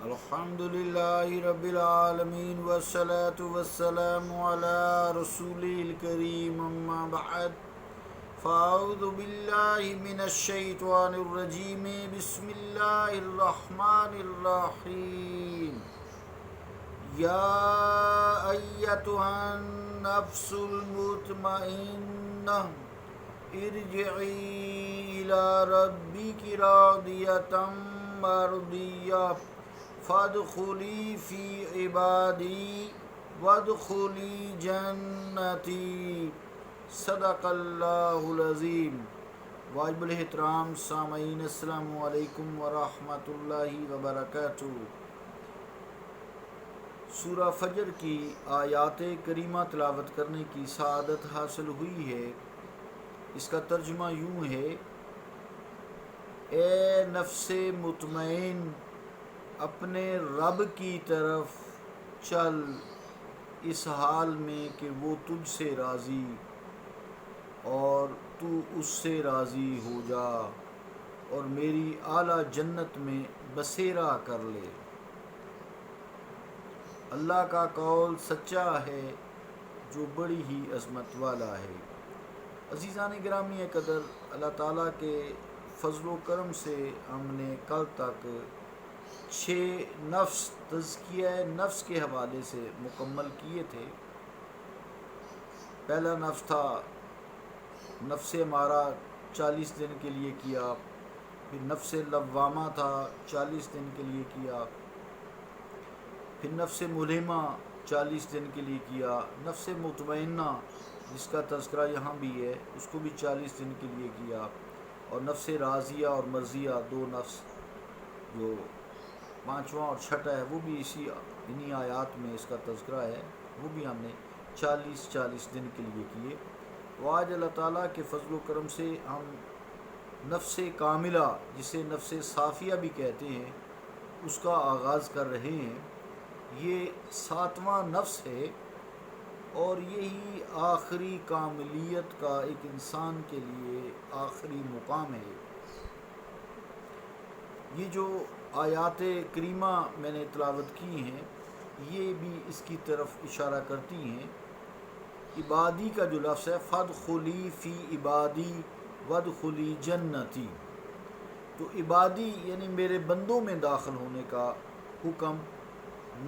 الحمد لله رب العالمين والصلاة والسلام على رسوله الكريم أما بعد فأعوذ بالله من الشيطان الرجيم بسم الله الرحمن الرحيم يا أيتها النفس المطمئنة ارجعي إلى ربك راضية مرضية فادخلی فی عبادی وادخلی جنتی صدق اللہ العظیم۔ واجب الاحترام سامعین، السلام علیکم ورحمۃ اللہ وبرکاتہ۔ سورہ فجر کی آیات کریمہ تلاوت کرنے کی سعادت حاصل ہوئی ہے۔ اس کا ترجمہ یوں ہے: اے نفس مطمئن، اپنے رب کی طرف چل اس حال میں کہ وہ تجھ سے راضی اور تو اس سے راضی ہو جا، اور میری اعلیٰ جنت میں بسیرا کر لے۔ اللہ کا قول سچا ہے جو بڑی ہی عظمت والا ہے۔ عزیزان گرامی قدر، اللہ تعالیٰ کے فضل و کرم سے ہم نے کل تک 6 تزکیہ نفس کے حوالے سے مکمل کیے تھے۔ پہلا نفس تھا نفس امارہ، 40 دن کے لیے کیا۔ پھر نفس لوامہ تھا، 40 دن کے لیے کیا۔ پھر نفس ملہمہ 40 دن کے لیے کیا۔ نفس مطمئنہ جس کا تذکرہ یہاں بھی ہے، اس کو بھی 40 دن کے لیے کیا۔ اور نفس راضیہ اور مرضیہ، 2 نفس، جو 5واں اور 6واں ہے، وہ بھی انہی آیات میں اس کا تذکرہ ہے، وہ بھی ہم نے 40 دن کے لیے کیے۔ تو آج اللہ تعالیٰ کے فضل و کرم سے ہم نفس کاملہ، جسے نفس صافیہ بھی کہتے ہیں، اس کا آغاز کر رہے ہیں۔ یہ 7واں نفس ہے اور یہی آخری کاملیت کا ایک انسان کے لیے آخری مقام ہے۔ یہ جو آیات کریمہ میں نے تلاوت کی ہیں، یہ بھی اس کی طرف اشارہ کرتی ہیں۔ عبادی کا جو لفظ ہے، فادخلی فی عبادی وادخلی جنتی، تو عبادی یعنی میرے بندوں میں داخل ہونے کا حکم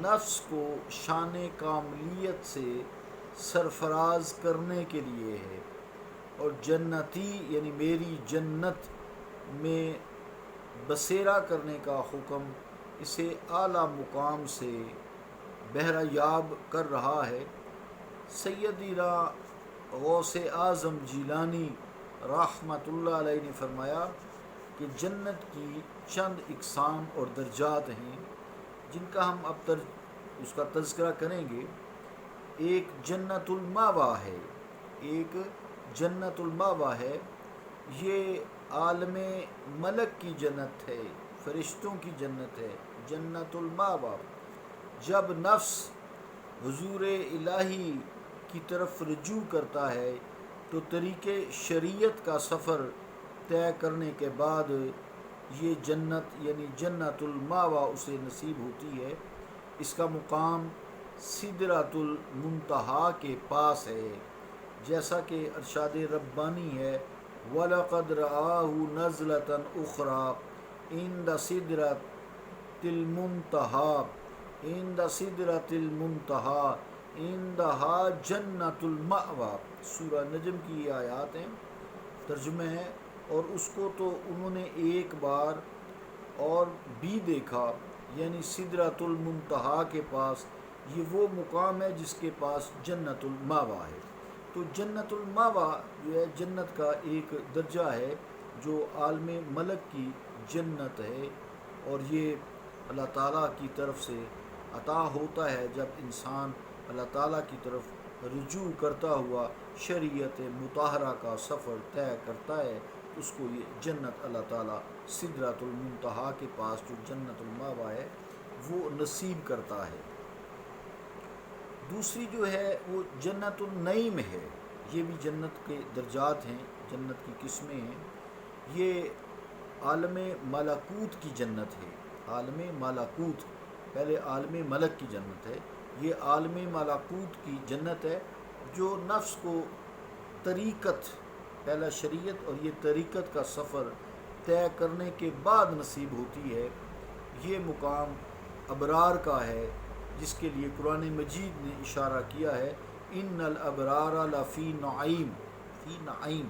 نفس کو شان کاملیت سے سرفراز کرنے کے لیے ہے، اور جنتی یعنی میری جنت میں بسیرا کرنے کا حکم اسے اعلیٰ مقام سے بہرہ یاب کر رہا ہے۔ سیدنا غوث اعظم جیلانی رحمۃ اللہ علیہ نے فرمایا کہ جنت کی چند اقسام اور درجات ہیں جن کا ہم اب اس کا تذکرہ کریں گے۔ ایک جنت الماوا ہے، ایک جنت الماوا ہے، یہ عالم ملک کی جنت ہے، فرشتوں کی جنت ہے، جنت الماوا۔ جب نفس حضور الہی کی طرف رجوع کرتا ہے تو طریق شریعت کا سفر طے کرنے کے بعد یہ جنت یعنی جنت الماوا اسے نصیب ہوتی ہے۔ اس کا مقام سدرۃ المنتہا کے پاس ہے، جیسا کہ ارشاد ربانی ہے: وَلَقَدْ رَآهُ نَزْلَةً أُخْرَى عِنْدَ سِدْرَةِ الْمُنتَهَا عِنْدَ سِدْرَةِ الْمُنتَهَا عِنْدَهَا جَنَّةُ الْمَأْوَىٰ۔ سورہ نجم کی یہ آیات ہیں، ترجمہ ہے: اور اس کو تو انہوں نے ایک بار اور بھی دیکھا، یعنی سدرۃ المنتہا کے پاس، یہ وہ مقام ہے جس کے پاس جنت الماوا ہے۔ تو جنت الماوا جو ہے جنت کا ایک درجہ ہے جو عالم ملک کی جنت ہے، اور یہ اللہ تعالیٰ کی طرف سے عطا ہوتا ہے جب انسان اللہ تعالیٰ کی طرف رجوع کرتا ہوا شریعت مطہرہ کا سفر طے کرتا ہے، اس کو یہ جنت اللہ تعالیٰ سدرۃ المنتہا کے پاس جو جنت الماوا ہے وہ نصیب کرتا ہے۔ دوسری جو ہے وہ جنت النعیم ہے، یہ بھی جنت کے درجات ہیں، جنت کی قسمیں ہیں۔ یہ عالم ملکوت کی جنت ہے، عالم ملکوت پہلے عالم ملک کی جنت ہے، یہ عالم ملکوت کی جنت ہے جو نفس کو طریقت، پہلا شریعت اور یہ طریقت کا سفر طے کرنے کے بعد نصیب ہوتی ہے۔ یہ مقام ابرار کا ہے جس کے لیے قرآن مجید نے اشارہ کیا ہے، ان الابرار لفی نعیم، فی نعیم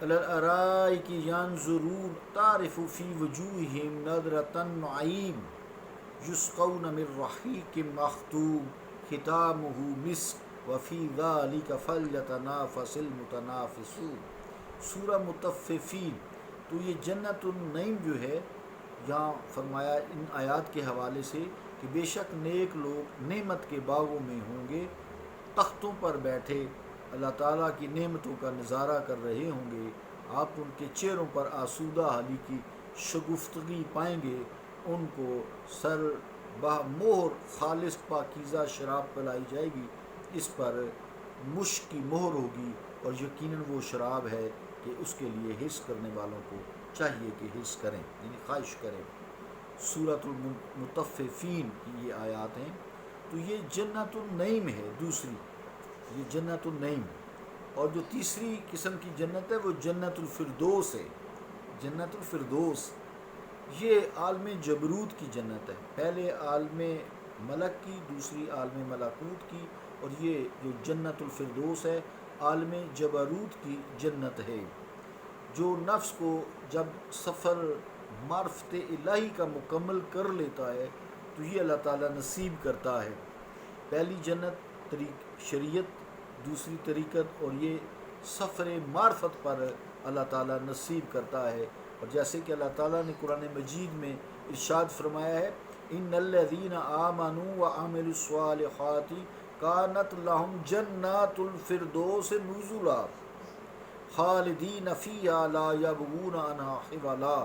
علی الارائک ینظرون تعرف فی وجوہہم نضرۃ النعیم یسقون من رحیق مختوم ختامہ مسک وفی ذلک فلیتنافس المتنافسون۔ سورہ مطففین۔ تو یہ جنت النعیم جو ہے، یہاں فرمایا ان آیات کے حوالے سے کہ بے شک نیک لوگ نعمت کے باغوں میں ہوں گے، تختوں پر بیٹھے اللہ تعالیٰ کی نعمتوں کا نظارہ کر رہے ہوں گے، آپ ان کے چہروں پر آسودہ حالی کی شگفتگی پائیں گے، ان کو سر بہ مہر خالص پاکیزہ شراب پلائی جائے گی، اس پر مشک کی مہر ہوگی، اور یقیناً وہ شراب ہے کہ اس کے لیے حرص کرنے والوں کو چاہیے کہ حرص کریں، یعنی خواہش کریں۔ سورۃ المطففین کی یہ آیات ہیں۔ تو یہ جنت النعیم ہے دوسری، یہ جنت النعیم۔ اور جو تیسری قسم کی جنت ہے وہ جنت الفردوس ہے۔ جنت الفردوس یہ عالم جبروت کی جنت ہے، پہلے عالم ملک کی، دوسری عالم ملکوت کی، اور یہ جو جنت الفردوس ہے عالم جبروت کی جنت ہے، جو نفس کو جب سفر معرفت الہی کا مکمل کر لیتا ہے تو یہ اللہ تعالیٰ نصیب کرتا ہے۔ پہلی جنت شریعت، دوسری طریقت، اور یہ سفر معرفت پر اللہ تعالیٰ نصیب کرتا ہے۔ اور جیسے کہ اللہ تعالیٰ نے قرآن مجید میں ارشاد فرمایا ہے، ان الذین آمنوا وعملوا الصالحات کانت لہم جنات الفردوس نزلا خالدین فیہا لا یبغون عنہا حولا۔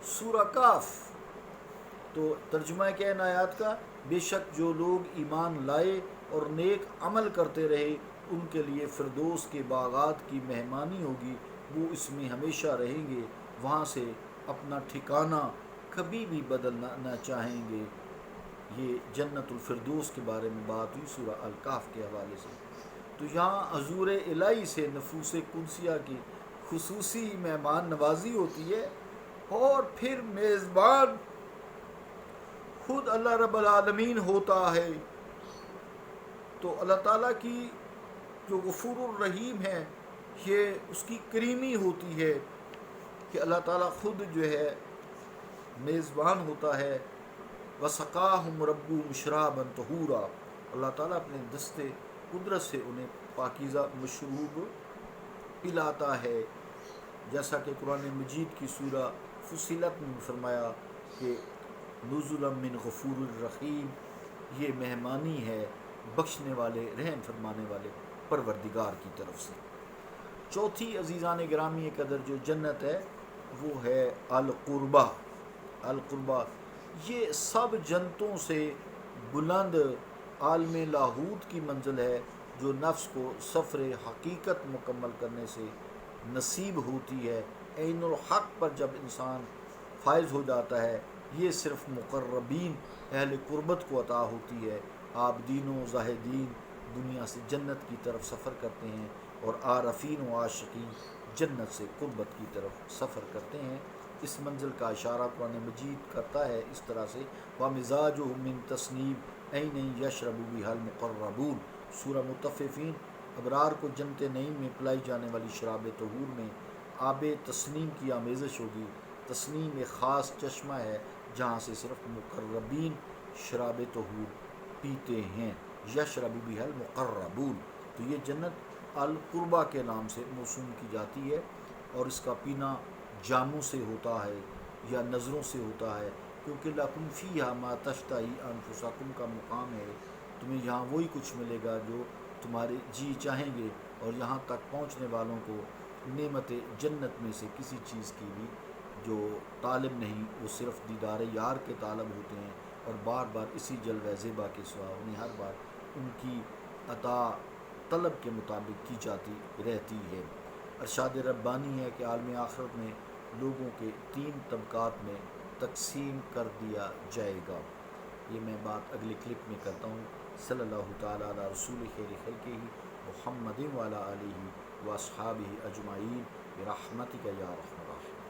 سورہ کاف۔ تو ترجمہ کیا ہے ان آیات کا؟ بے شک جو لوگ ایمان لائے اور نیک عمل کرتے رہے ان کے لیے فردوس کے باغات کی مہمانی ہوگی، وہ اس میں ہمیشہ رہیں گے، وہاں سے اپنا ٹھکانہ کبھی بھی بدلنا نہ چاہیں گے۔ یہ جنت الفردوس کے بارے میں بات ہوئی سورہ الکہف کے حوالے سے۔ تو یہاں حضور الہی سے نفوس قدسیہ کی خصوصی مہمان نوازی ہوتی ہے، اور پھر میزبان خود اللہ رب العالمین ہوتا ہے۔ تو اللہ تعالیٰ کی جو غفور الرحیم ہے، یہ اس کی کریمی ہوتی ہے کہ اللہ تعالیٰ خود جو ہے میزبان ہوتا ہے۔ وَسَقَاهُمْ رَبُّهُمْ شَرَابًا طَهُورًا، اللہ تعالیٰ اپنے دستے قدرت سے انہیں پاکیزہ مشروب پلاتا ہے، جیسا کہ قرآن مجید کی سورہ فصلت میں فرمایا کہ نزلا من غفور الرحیم، یہ مہمانی ہے بخشنے والے رحم فرمانے والے پروردگار کی طرف سے۔ چوتھی عزیزان گرامی قدر جو جنت ہے وہ ہے القربہ۔ القربہ یہ سب جنتوں سے بلند عالم لاہوت کی منزل ہے جو نفس کو سفر حقیقت مکمل کرنے سے نصیب ہوتی ہے۔ عین الحق پر جب انسان فائز ہو جاتا ہے، یہ صرف مقربین اہل قربت کو عطا ہوتی ہے۔ عابدین و زاہدین دنیا سے جنت کی طرف سفر کرتے ہیں، اور عارفین و عاشقین جنت سے قربت کی طرف سفر کرتے ہیں۔ اس منزل کا اشارہ قرآن مجید کرتا ہے اس طرح سے، وَمِزَاجُهُ مِن تَصْنِيمٍ عَيْنًا يَشْرَبُ بِهَا الْمُقَرَّبُونَ۔ سورہ مطففین۔ ابرار کو جنت نعیم میں پلائی جانے والی شراب طہور میں آب تسنیم کی آمیزش ہوگی۔ تسنیم ایک خاص چشمہ ہے جہاں سے صرف مقربین شراب طہور پیتے ہیں۔ یشرب بها المقربون۔ تو یہ جنت القربہ کے نام سے موسوم کی جاتی ہے، اور اس کا پینا جاموں سے ہوتا ہے یا نظروں سے ہوتا ہے، کیونکہ لکم فیہا ما تشتہی انفسکم کا مقام ہے۔ تمہیں یہاں وہی کچھ ملے گا جو تمہارے جی چاہیں گے، اور یہاں تک پہنچنے والوں کو نعمت جنت میں سے کسی چیز کی بھی جو طالب نہیں، وہ صرف دیدار یار کے طالب ہوتے ہیں، اور بار بار اسی جلوہ زیبا کے سوا انہیں ہر بار ان کی عطا طلب کے مطابق کی جاتی رہتی ہے۔ ارشاد ربانی ہے کہ عالم آخرت میں لوگوں کے 3 طبقات میں تقسیم کر دیا جائے گا۔ یہ میں بات اگلی کلپ میں کرتا ہوں۔ صلی اللہ تعالیٰ علی رسول خیر خلقہ محمد وعلی آلہ و اصحابہ اجمعین برحمتک یا ارحم الراحمین۔